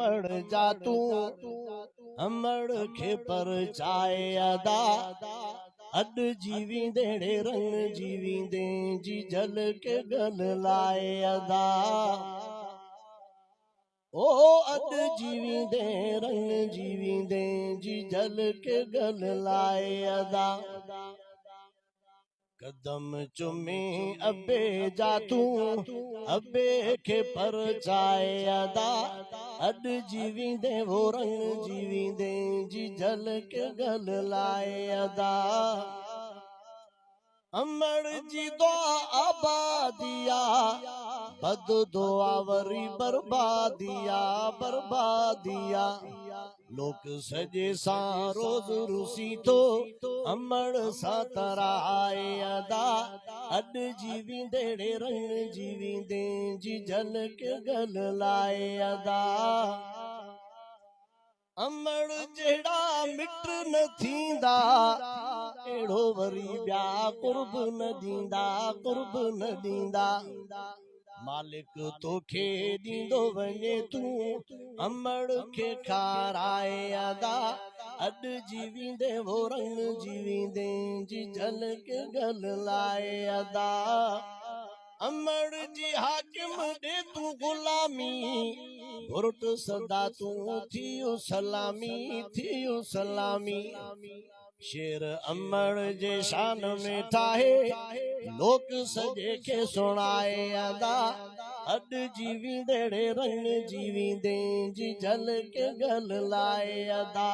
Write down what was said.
पढ़ जा तू हमड़ के पर चाए अदा अड जीवी देड़े रंग जीवी दे जी जल के गल लाए अदा ओ अड जीवी दे रंग जीवी दे जी जल के गल लाए अदा कदम चुमी अबे जा तू अबे के पर चाए अदा अड जीवी दे वो रंग जीवी दे जी जल के गल लाए अदा अमर जी दुआ आबादिया बद दुआ वरी बर्बादिया बर्बादिया लोक सजे सा रोज रुसी तो अमर सा तराए अदा अड जीवी देड़े रंग जीवी दे जी जल के गल लाए अदा अमर जेड़ा मिट न थींदा एड़ो वरी ब्या कुर्ब न दींदा कुर्ब न दींदा मालिक तोखे दींदो वञे तू अमड़ के खाराए अदा अड जीवी दे वो रंग जीवी दे जी जल के गल लाए अदा अमड़ जी हाकिम दे तू गुलामी घुरट सदा तू थियो सलामी शेर अमड़ जे शान में ठाहे लोक सजे के सुनाए अदा अड जीवी देड़े रंग जीवी दे जी जल के गल लाए अदा